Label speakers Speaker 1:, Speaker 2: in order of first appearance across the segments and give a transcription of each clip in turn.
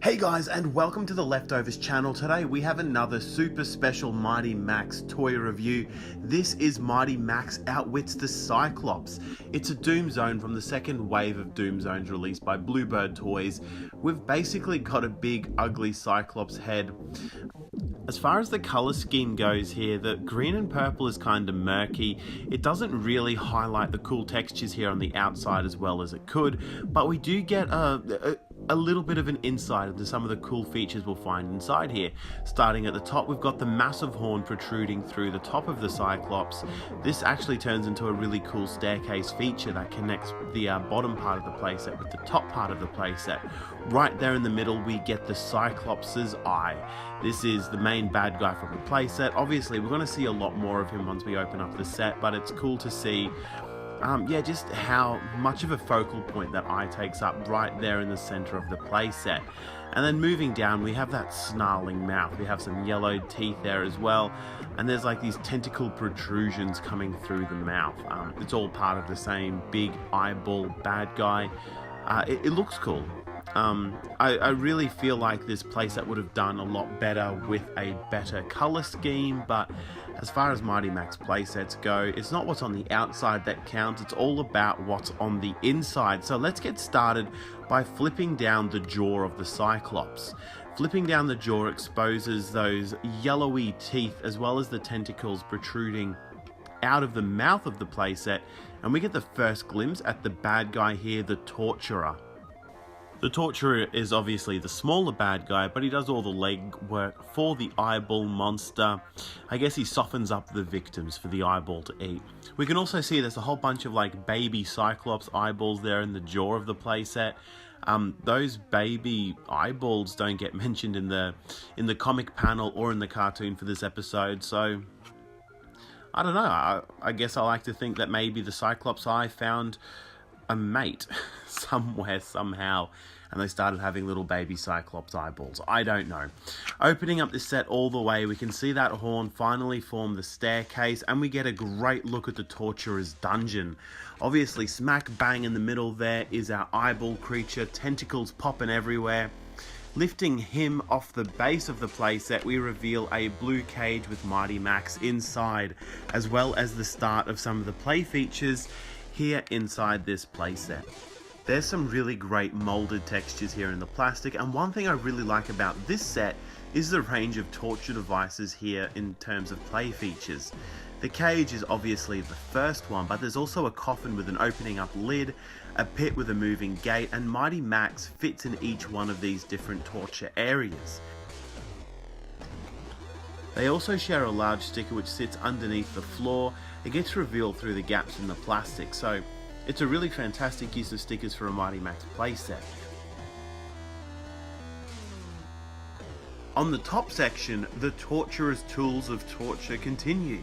Speaker 1: Hey guys, and welcome to the Leftovers channel. Today we have another super special Mighty Max toy review. This is Mighty Max Outwits the Cyclops. It's a Doom Zone from the second wave of Doom Zones released by Bluebird Toys. We've basically got a big ugly Cyclops head. As far as the color scheme goes here, the green and purple is kind of murky. It doesn't really highlight the cool textures here on the outside as well as it could, but we do get a little bit of an insight into some of the cool features we'll find inside here. Starting at the top, we've got the massive horn protruding through the top of the Cyclops. This actually turns into a really cool staircase feature that connects the bottom part of the playset with the top part of the playset. Right there in the middle, we get the Cyclops' eye. This is the main bad guy from the playset. Obviously, we're going to see a lot more of him once we open up the set, but it's cool to see just how much of a focal point that eye takes up right there in the center of the playset. And then moving down, we have that snarling mouth. We have some yellowed teeth there as well, and there's like these tentacle protrusions coming through the mouth. It's all part of the same big eyeball bad guy. It looks cool. I really feel like this playset would have done a lot better with a better color scheme, but as far as Mighty Max playsets go, it's not what's on the outside that counts, it's all about what's on the inside. So let's get started by flipping down the jaw of the Cyclops. Flipping down the jaw exposes those yellowy teeth as well as the tentacles protruding out of the mouth of the playset, and we get the first glimpse at the bad guy here, the Torturer. The Torturer is obviously the smaller bad guy, but he does all the leg work for the eyeball monster. I guess he softens up the victims for the eyeball to eat. We can also see there's a whole bunch of like baby Cyclops eyeballs there in the jaw of the playset. Those baby eyeballs don't get mentioned in the comic panel or in the cartoon for this episode, so I don't know. I guess I like to think that maybe the Cyclops eye found a mate somewhere, somehow, and they started having little baby Cyclops eyeballs. I don't know. Opening up this set all the way, we can see that horn finally form the staircase, and we get a great look at the Torturer's dungeon. Obviously, smack bang in the middle there is our eyeball creature, tentacles popping everywhere. Lifting him off the base of the playset, we reveal a blue cage with Mighty Max inside, as well as the start of some of the play features here inside this playset. There's some really great molded textures here in the plastic, and one thing I really like about this set is the range of torture devices here in terms of play features. The cage is obviously the first one, but there's also a coffin with an opening up lid, a pit with a moving gate, and Mighty Max fits in each one of these different torture areas. They also share a large sticker which sits underneath the floor. It gets revealed through the gaps in the plastic, so it's a really fantastic use of stickers for a Mighty Max playset. On the top section, the Torturer's tools of torture continue.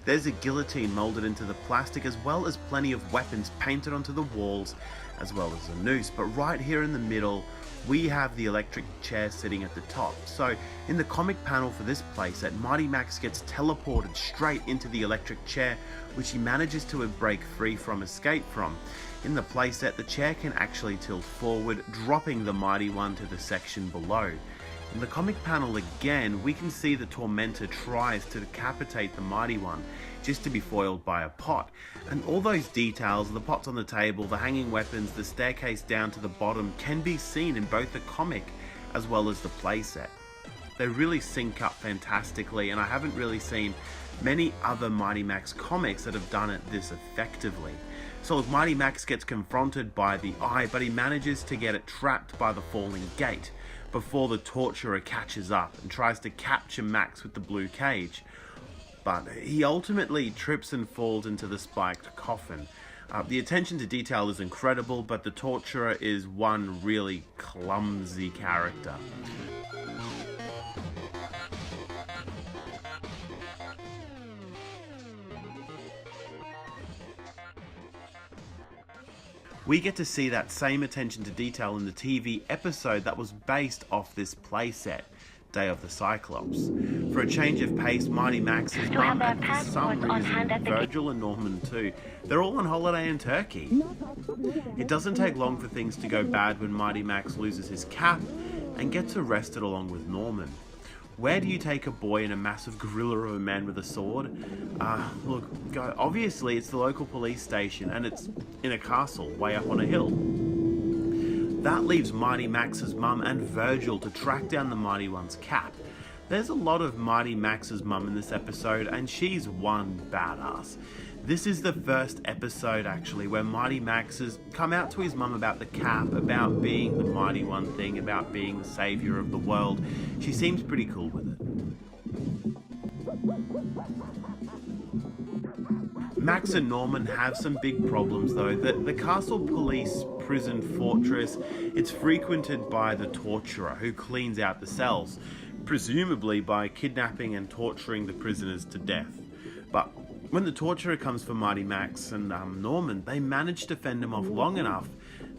Speaker 1: There's a guillotine molded into the plastic, as well as plenty of weapons painted onto the walls, as well as a noose. But right here in the middle, we have the electric chair sitting at the top. So in the comic panel for this playset, Mighty Max gets teleported straight into the electric chair, which he manages to break free from, escape from. In the playset, the chair can actually tilt forward, dropping the Mighty One to the section below. In the comic panel again, we can see the Tormentor tries to decapitate the Mighty One, just to be foiled by a pot. And all those details, the pots on the table, the hanging weapons, the staircase down to the bottom, can be seen in both the comic as well as the playset. They really sync up fantastically, and I haven't really seen many other Mighty Max comics that have done it this effectively. So Mighty Max gets confronted by the eye, but he manages to get it trapped by the falling gate before the Torturer catches up and tries to capture Max with the blue cage. But he ultimately trips and falls into the spiked coffin. The attention to detail is incredible, but the Torturer is one really clumsy character. We get to see that same attention to detail in the TV episode that was based off this playset, Day of the Cyclops. For a change of pace, Mighty Max's mum, and for some reason Virgil and Norman too, they're all on holiday in Turkey. It doesn't take long for things to go bad when Mighty Max loses his cap, and gets arrested along with Norman. Where do you take a boy and a massive gorilla of a man with a sword? Look, obviously it's the local police station, and it's in a castle way up on a hill. That leaves Mighty Max's mum and Virgil to track down the Mighty One's cap. There's a lot of Mighty Max's mum in this episode, and she's one badass. This is the first episode, actually, where Mighty Max has come out to his mum about the cap, about being the Mighty One thing, about being the saviour of the world. She seems pretty cool with it. Max and Norman have some big problems though. The castle police prison fortress, it's frequented by the torturer who cleans out the cells, presumably by kidnapping and torturing the prisoners to death. But when the torturer comes for Mighty Max and Norman, they manage to fend him off long enough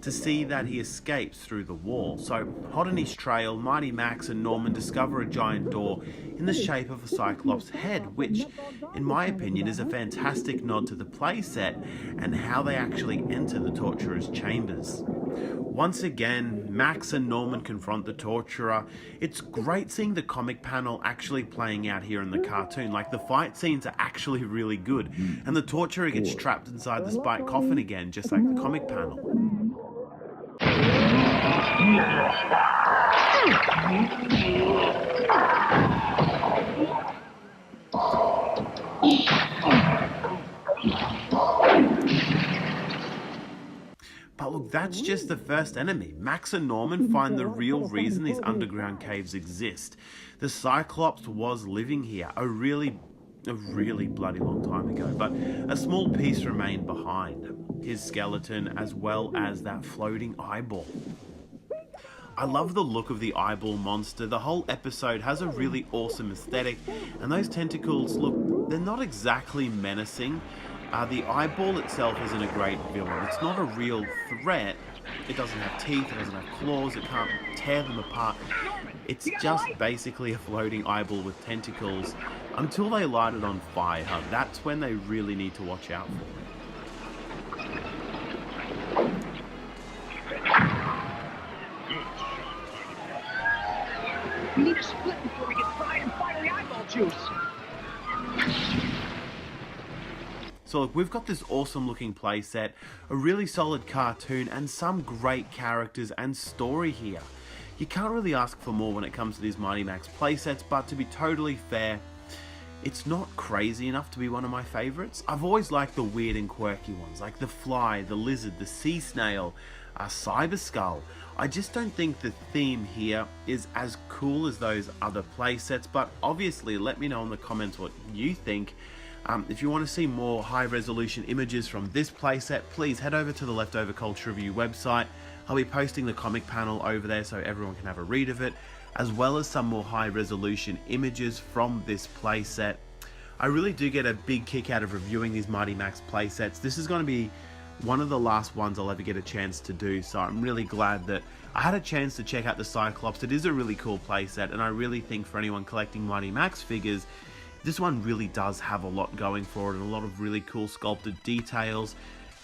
Speaker 1: to see that he escapes through the wall. So, hot on his trail, Mighty Max and Norman discover a giant door in the shape of a Cyclops head, which, in my opinion, is a fantastic nod to the playset and how they actually enter the torturer's chambers. Once again, Max and Norman confront the torturer. It's great seeing the comic panel actually playing out here in the cartoon. Like, the fight scenes are actually really good, and the torturer gets trapped inside the spiked coffin again, just like the comic panel. But look, that's just the first enemy. Max and Norman find the real reason these underground caves exist. The Cyclops was living here a really bloody long time ago, but a small piece remained behind. His skeleton, as well as that floating eyeball. I love the look of the eyeball monster. The whole episode has a really awesome aesthetic, and those tentacles, look, they're not exactly menacing. The eyeball itself isn't a great villain. It's not a real threat. It doesn't have teeth, it doesn't have claws, it can't tear them apart. It's just basically a floating eyeball with tentacles until they light it on fire. That's when they really need to watch out for it.
Speaker 2: We need to split before we get fried in fiery eyeball juice.
Speaker 1: So look, we've got this awesome looking playset, a really solid cartoon, and some great characters and story here. You can't really ask for more when it comes to these Mighty Max playsets, but to be totally fair, it's not crazy enough to be one of my favorites. I've always liked the weird and quirky ones, like the Fly, the Lizard, the Sea Snail, Cyber Skull. I just don't think the theme here is as cool as those other playsets, but obviously let me know in the comments what you think. If you want to see more high resolution images from this playset, please head over to the Leftover Culture Review website. I'll be posting the comic panel over there so everyone can have a read of it, as well as some more high resolution images from this playset. I really do get a big kick out of reviewing these Mighty Max playsets. This is going to be one of the last ones I'll ever get a chance to do, so I'm really glad that I had a chance to check out the Cyclops. It is a really cool playset, and I really think for anyone collecting Mighty Max figures, this one really does have a lot going for it, and a lot of really cool sculpted details,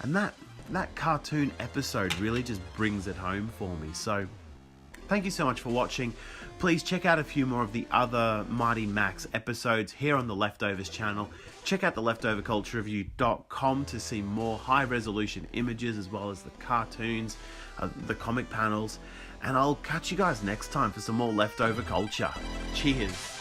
Speaker 1: and that cartoon episode really just brings it home for me. So thank you so much for watching. Please check out a few more of the other Mighty Max episodes here on the Leftovers channel. Check out the leftoverculturereview.com to see more high resolution images, as well as the cartoons, the comic panels, and I'll catch you guys next time for some more Leftover Culture. Cheers.